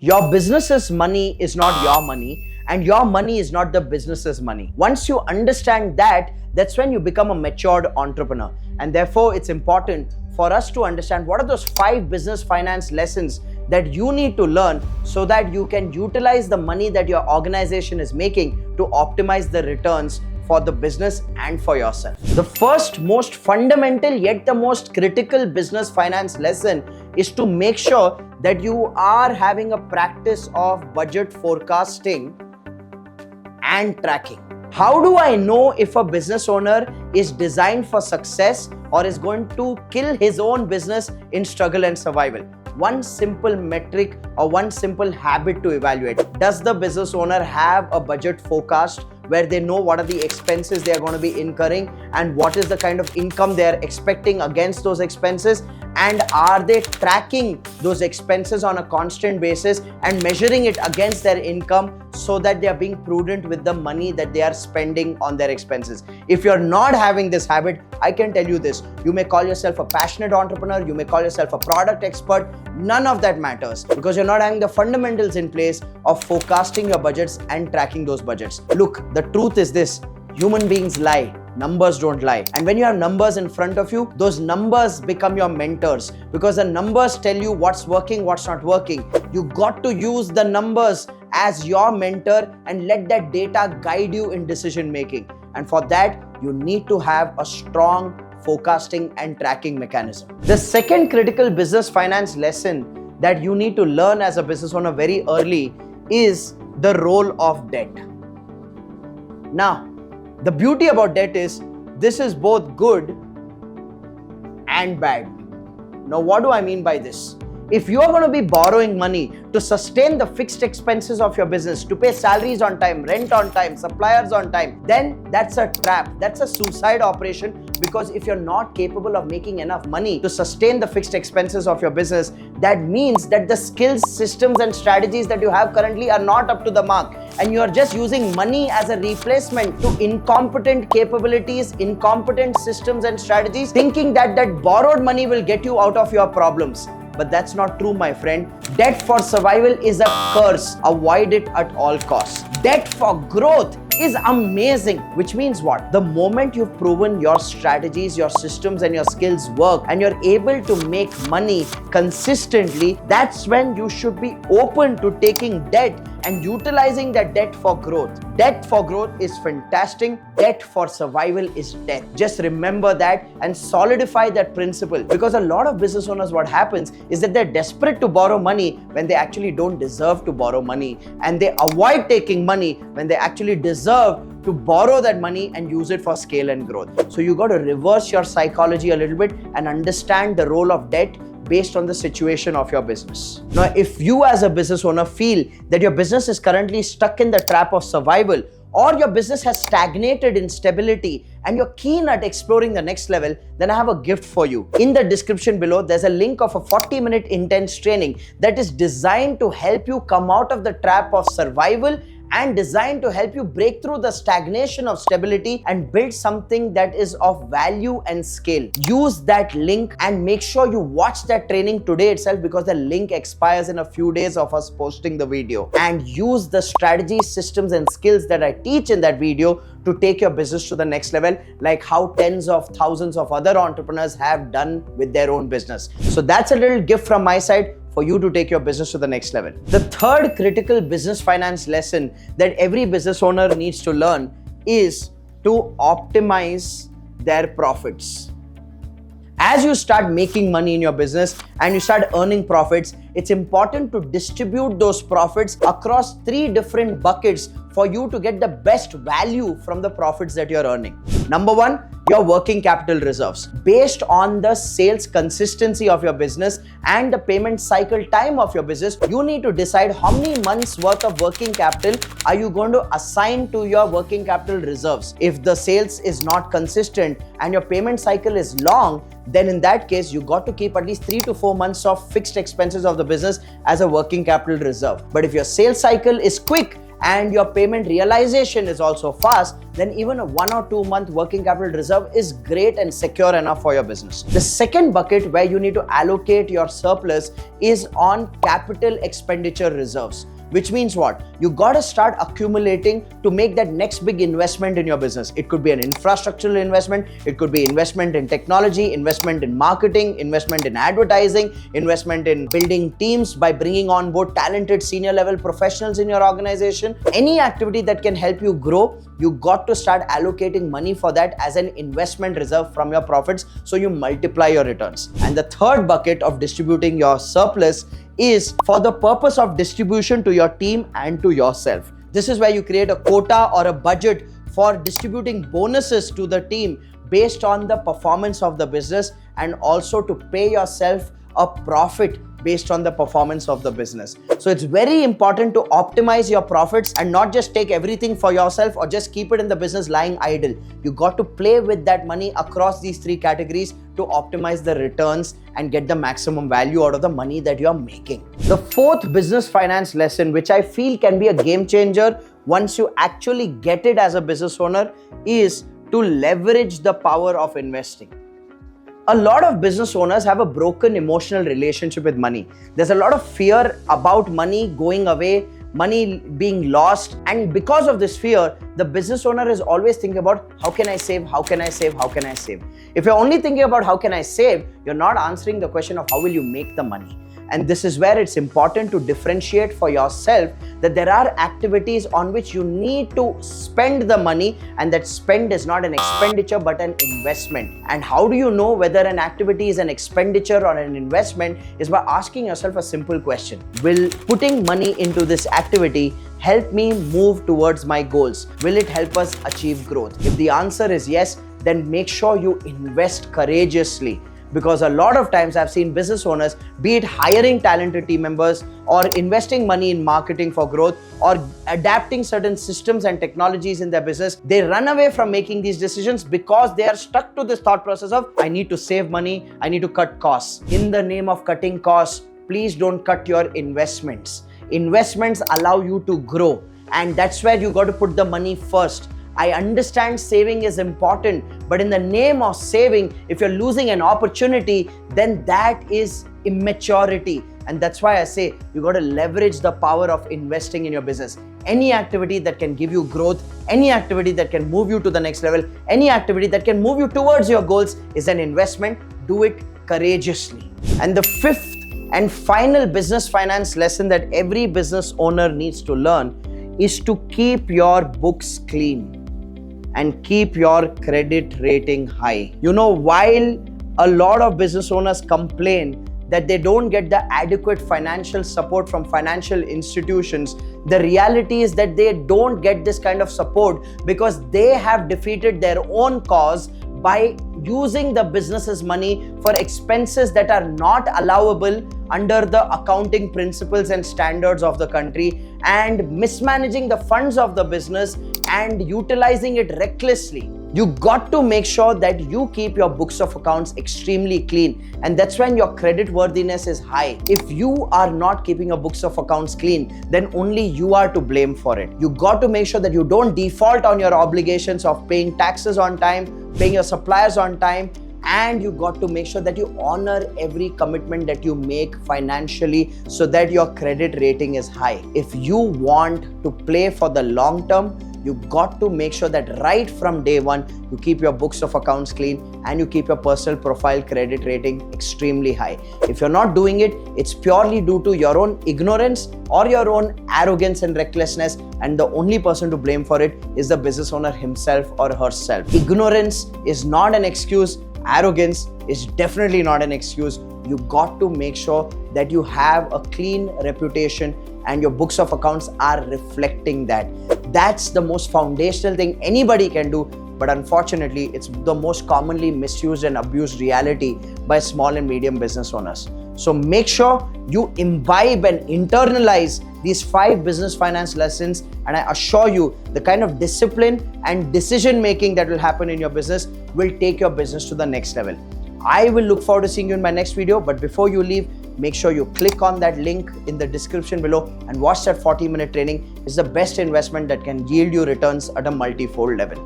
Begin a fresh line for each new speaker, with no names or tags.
Your business's money is not your money, and your money is not the business's money. Once you understand that, that's when you become a matured entrepreneur. And therefore, it's important for us to understand what are those 5 business finance lessons that you need to learn so that you can utilize the money that your organization is making to optimize the returns for the business and for yourself. The first most fundamental yet the most critical business finance lesson is to make sure that you are having a practice of budget forecasting and tracking. How do I know if a business owner is designed for success or is going to kill his own business in struggle and survival? One simple metric or one simple habit to evaluate. Does the business owner have a budget forecast where they know what are the expenses they are going to be incurring and what is the kind of income they are expecting against those expenses? And are they tracking those expenses on a constant basis and measuring it against their income so that they are being prudent with the money that they are spending on their expenses? If you're not having this habit, I can tell you this: you may call yourself a passionate entrepreneur, you may call yourself a product expert, none of that matters because you're not having the fundamentals in place of forecasting your budgets and tracking those budgets. Look, the truth is this: human beings lie. Numbers don't lie. And when you have numbers in front of you, those numbers become your mentors because the numbers tell you what's working, what's not working. You got to use the numbers as your mentor and let that data guide you in decision making. And for that, you need to have a strong forecasting and tracking mechanism. The second critical business finance lesson that you need to learn as a business owner very early is the role of debt. Now, the beauty about debt is this is both good and bad. Now, what do I mean by this? If you are going to be borrowing money to sustain the fixed expenses of your business, to pay salaries on time, rent on time, suppliers on time, then that's a trap. That's a suicide operation, because if you're not capable of making enough money to sustain the fixed expenses of your business, that means that the skills, systems, and strategies that you have currently are not up to the mark. And you are just using money as a replacement to incompetent capabilities, incompetent systems and strategies, thinking that that borrowed money will get you out of your problems. But that's not true, my friend. Debt for survival is a curse. Avoid it at all costs. Debt for growth is amazing, which means what? The moment you've proven your strategies, your systems, and your skills work, and you're able to make money consistently, that's when you should be open to taking debt and utilizing that debt for growth. Debt for growth is fantastic. Debt for survival is death. Just remember that and solidify that principle, because a lot of business owners, what happens is that they're desperate to borrow money when they actually don't deserve to borrow money, and they avoid taking money when they actually deserve to borrow that money and use it for scale and growth. So you got to reverse your psychology a little bit and understand the role of debt based on the situation of your business. Now, if you as a business owner feel that your business is currently stuck in the trap of survival, or your business has stagnated in stability and you're keen at exploring the next level, then I have a gift for you. In the description below, there's a link of a 40-minute intense training that is designed to help you come out of the trap of survival and designed to help you break through the stagnation of stability and build something that is of value and scale. Use that link and make sure you watch that training today itself, because the link expires in a few days of us posting the video. And use the strategies, systems, and skills that I teach in that video to take your business to the next level, like how tens of thousands of other entrepreneurs have done with their own business. So that's a little gift from my side for you to take your business to the next level. The third critical business finance lesson that every business owner needs to learn is to optimize their profits. As you start making money in your business and you start earning profits, it's important to distribute those profits across 3 different buckets for you to get the best value from the profits that you're earning. Number 1, your working capital reserves. Based on the sales consistency of your business and the payment cycle time of your business, you need to decide how many months worth of working capital are you going to assign to your working capital reserves. If the sales is not consistent and your payment cycle is long, then in that case, you got to keep at least 3 to 4 months of fixed expenses of the business as a working capital reserve. But if your sales cycle is quick and your payment realization is also fast, then even a 1 or 2 month working capital reserve is great and secure enough for your business. The second bucket where you need to allocate your surplus is on capital expenditure reserves. Which means what? You got to start accumulating to make that next big investment in your business. It could be an infrastructural investment, it could be investment in technology, investment in marketing, investment in advertising, investment in building teams by bringing on board talented senior level professionals in your organization. Any activity that can help you grow, you got to start allocating money for that as an investment reserve from your profits, so you multiply your returns. And the third bucket of distributing your surplus is for the purpose of distribution to your team and to yourself. This is where you create a quota or a budget for distributing bonuses to the team based on the performance of the business, and also to pay yourself a profit based on the performance of the business. So it's very important to optimize your profits and not just take everything for yourself or just keep it in the business lying idle. You got to play with that money across these three categories to optimize the returns and get the maximum value out of the money that you're making. The fourth business finance lesson, which I feel can be a game changer once you actually get it as a business owner, is to leverage the power of investing. A lot of business owners have a broken emotional relationship with money. There's a lot of fear about money going away, money being lost. And because of this fear, the business owner is always thinking about how can I save, how can I save, how can I save. If you're only thinking about how can I save, you're not answering the question of how will you make the money. And this is where it's important to differentiate for yourself that there are activities on which you need to spend the money, and that spend is not an expenditure but an investment. And how do you know whether an activity is an expenditure or an investment is by asking yourself a simple question. Will putting money into this activity help me move towards my goals? Will it help us achieve growth? If the answer is yes, then make sure you invest courageously. Because a lot of times I've seen business owners, be it hiring talented team members or investing money in marketing for growth or adapting certain systems and technologies in their business, they run away from making these decisions because they are stuck to this thought process of I need to save money, I need to cut costs. In the name of cutting costs, please don't cut your investments. Investments allow you to grow, and that's where you got to put the money first. I understand saving is important, but in the name of saving, if you're losing an opportunity, then that is immaturity. And that's why I say you got to leverage the power of investing in your business. Any activity that can give you growth, any activity that can move you to the next level, any activity that can move you towards your goals is an investment. Do it courageously. And the fifth and final business finance lesson that every business owner needs to learn is to keep your books clean and keep your credit rating high. You know, while a lot of business owners complain that they don't get the adequate financial support from financial institutions, the reality is that they don't get this kind of support because they have defeated their own cause by using the business's money for expenses that are not allowable under the accounting principles and standards of the country, and mismanaging the funds of the business and utilizing it recklessly. You got to make sure that you keep your books of accounts extremely clean, and that's when your credit worthiness is high. If you are not keeping your books of accounts clean, then only you are to blame for it. You got to make sure that you don't default on your obligations of paying taxes on time, paying your suppliers on time, and you got to make sure that you honor every commitment that you make financially so that your credit rating is high. If you want to play for the long term, you got to make sure that right from day one, you keep your books of accounts clean and you keep your personal profile credit rating extremely high. If you're not doing it, it's purely due to your own ignorance or your own arrogance and recklessness, and the only person to blame for it is the business owner himself or herself. Ignorance is not an excuse. Arrogance is definitely not an excuse. You got to make sure that you have a clean reputation and your books of accounts are reflecting that. That's the most foundational thing anybody can do, but unfortunately, it's the most commonly misused and abused reality by small and medium business owners. So make sure you imbibe and internalize these 5 business finance lessons, and I assure you the kind of discipline and decision making that will happen in your business will take your business to the next level. I will look forward to seeing you in my next video, but before you leave, make sure you click on that link in the description below and watch that 40-minute training. It's the best investment that can yield you returns at a multi-fold level.